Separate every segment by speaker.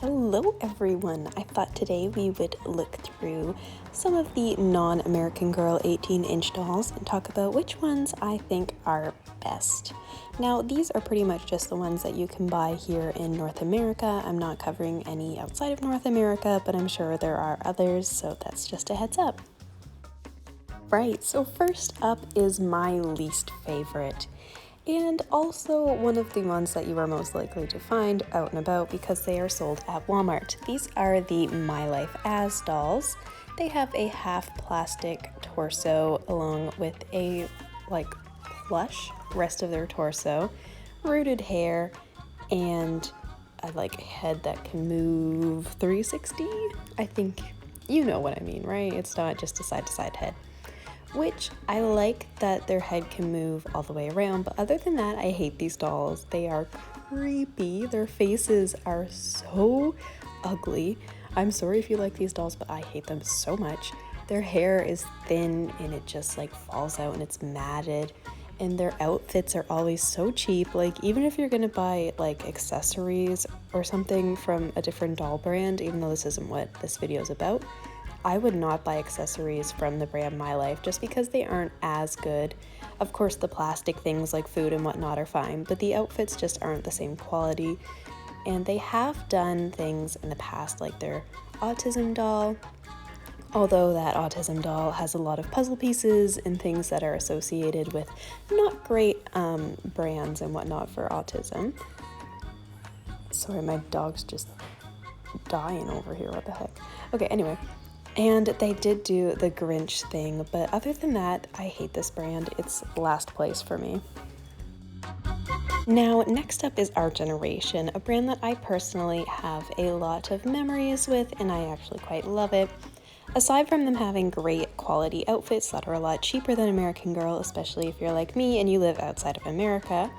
Speaker 1: Hello everyone! I thought today we would look through some of the non-American Girl 18-inch dolls and talk about which ones I think are best. Now these are pretty much just the ones that you can buy here in North America. I'm not covering any outside of North America, but I'm sure there are others, so that's just a heads up. Right, so first up is my least favorite, and also one of the ones that you are most likely to find out and about because they are sold at Walmart. These are the My Life As dolls. They have a half plastic torso along with a plush rest of their torso, rooted hair, and a head that can move 360. I think you know what I mean, right? It's not just a side-to-side head. Which I like that their head can move all the way around, but other than that, I hate these dolls. They are creepy. Their faces are so ugly. I'm sorry if you like these dolls, but I hate them so much. Their hair is thin and it just falls out and it's matted. And their outfits are always so cheap. Even if you're gonna buy accessories or something from a different doll brand, even though this isn't what this video is about, I would not buy accessories from the brand My Life just because they aren't as good. Of course, the plastic things like food and whatnot are fine, but the outfits just aren't the same quality. And they have done things in the past, like their autism doll, although that autism doll has a lot of puzzle pieces and things that are associated with not great brands and whatnot for autism. Sorry, my dog's just dying over here, what the heck. Okay, anyway. And they did do the Grinch thing, but other than that, I hate this brand. It's last place for me. Now, next up is Our Generation, a brand that I personally have a lot of memories with, and I actually quite love it. Aside from them having great quality outfits that are a lot cheaper than American Girl, especially if you're like me and you live outside of America,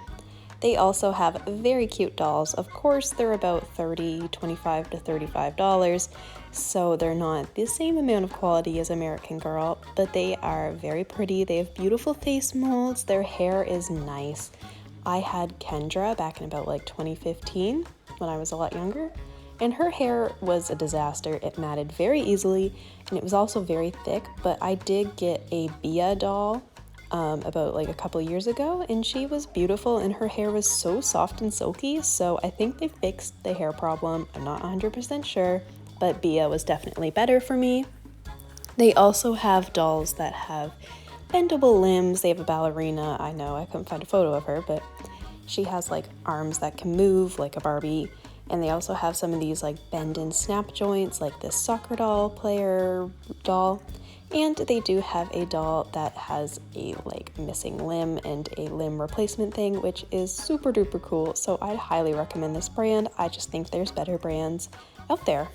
Speaker 1: they also have very cute dolls. Of course, they're about $25 to $35, so they're not the same amount of quality as American Girl, but they are very pretty. They have beautiful face molds. Their hair is nice. I had Kendra back in about 2015 when I was a lot younger, and her hair was a disaster. It matted very easily, and it was also very thick, but I did get a Bia doll about a couple years ago, and she was beautiful and her hair was so soft and silky, so I think they fixed the hair problem. I'm not 100% sure, but Bia was definitely better for me. They also have dolls that have bendable limbs. They have a ballerina. I know I couldn't find a photo of her, but she has arms that can move like a Barbie. And they also have some of these bend and snap joints, like this soccer doll player doll. And they do have a doll that has a missing limb and a limb replacement thing, which is super duper cool. So I'd highly recommend this brand. I just think there's better brands out there.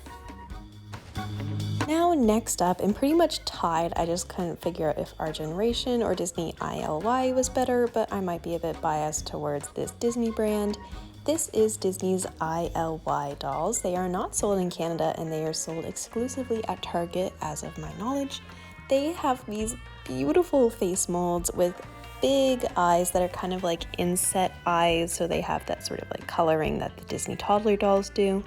Speaker 1: Now next up, and pretty much tied, I just couldn't figure out if Our Generation or Disney ILY was better, but I might be a bit biased towards this Disney brand. This is Disney's ILY dolls. They are not sold in Canada and they are sold exclusively at Target as of my knowledge. They have these beautiful face molds with big eyes that are kind of inset eyes, so they have that sort of coloring that the Disney toddler dolls do.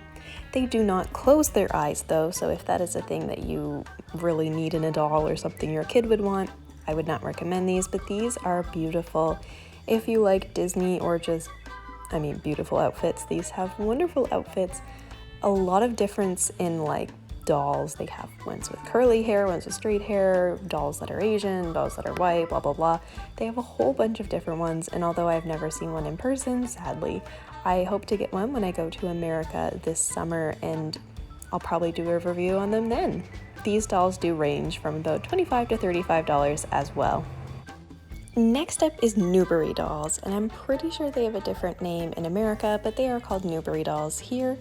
Speaker 1: They do not close their eyes though, so if that is a thing that you really need in a doll or something your kid would want, I would not recommend these, but these are beautiful. If you like Disney or beautiful outfits, these have wonderful outfits. A lot of difference in dolls. They have ones with curly hair, ones with straight hair, dolls that are Asian, dolls that are white, blah blah blah. They have a whole bunch of different ones, and although I've never seen one in person, sadly, I hope to get one when I go to America this summer, and I'll probably do a review on them then. These dolls do range from about $25 to $35 as well. Next up is Newbery dolls, and I'm pretty sure they have a different name in America, but they are called Newbery dolls here.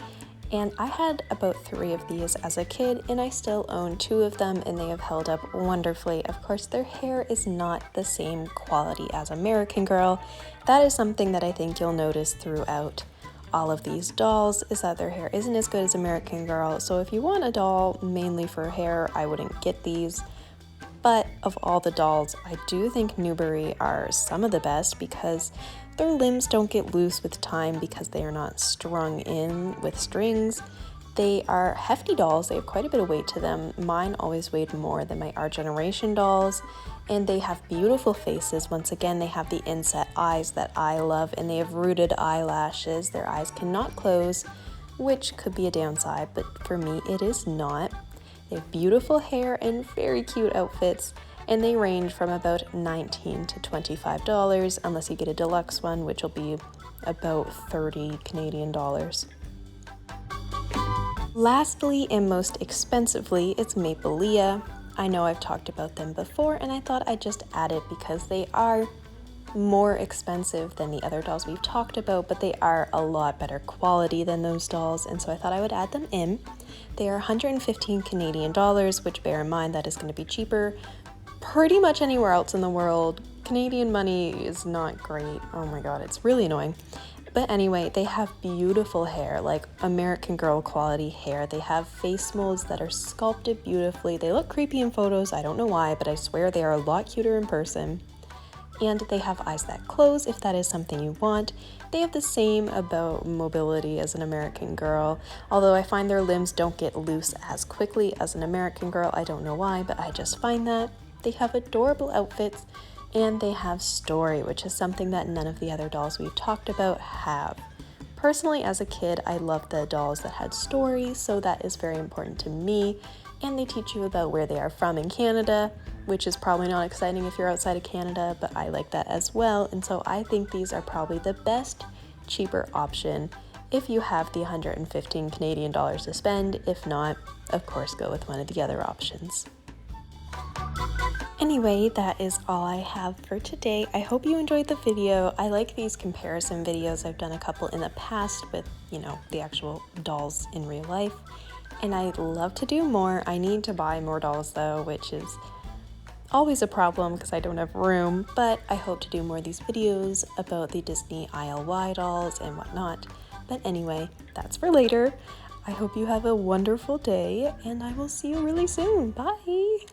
Speaker 1: And I had about 3 of these as a kid, and I still own 2 of them, and they have held up wonderfully. Of course, their hair is not the same quality as American Girl. That is something that I think you'll notice throughout all of these dolls, is that their hair isn't as good as American Girl. So if you want a doll mainly for hair, I wouldn't get these. But of all the dolls, I do think Newbery are some of the best because their limbs don't get loose with time because they are not strung in with strings. They are hefty dolls. They have quite a bit of weight to them. Mine always weighed more than my Our Generation dolls. And they have beautiful faces. Once again, they have the inset eyes that I love, and they have rooted eyelashes. Their eyes cannot close, which could be a downside, but for me it is not. They have beautiful hair and very cute outfits, and they range from about $19 to $25 unless you get a deluxe one, which will be about 30 Canadian dollars. Lastly and most expensively, it's Maple Leah. I know I've talked about them before, and I thought I'd just add it because they are more expensive than the other dolls we've talked about, but they are a lot better quality than those dolls, and so I thought I would add them in. They are 115 Canadian dollars, which, bear in mind, that is going to be cheaper pretty much anywhere else in the world. Canadian money is not great. Oh my god, it's really annoying. But anyway, they have beautiful hair, like American Girl quality hair. They have face molds that are sculpted beautifully. They look creepy in photos, I don't know why, but I swear they are a lot cuter in person. And they have eyes that close if that is something you want. They have the same about mobility as an American Girl, although I find their limbs don't get loose as quickly as an American Girl. I don't know why, but I just find that. They have adorable outfits, and they have story, which is something that none of the other dolls we've talked about have. Personally, as a kid, I loved the dolls that had stories, so that is very important to me. And they teach you about where they are from in Canada, which is probably not exciting if you're outside of Canada, but I like that as well. And so I think these are probably the best, cheaper option if you have the 115 Canadian dollars to spend. If not, of course, go with one of the other options. Anyway, that is all I have for today. I hope you enjoyed the video. I like these comparison videos. I've done a couple in the past with, the actual dolls in real life, and I'd love to do more. I need to buy more dolls though, which is always a problem because I don't have room, but I hope to do more of these videos about the Disney ILY dolls and whatnot. But anyway, that's for later. I hope you have a wonderful day, and I will see you really soon. Bye!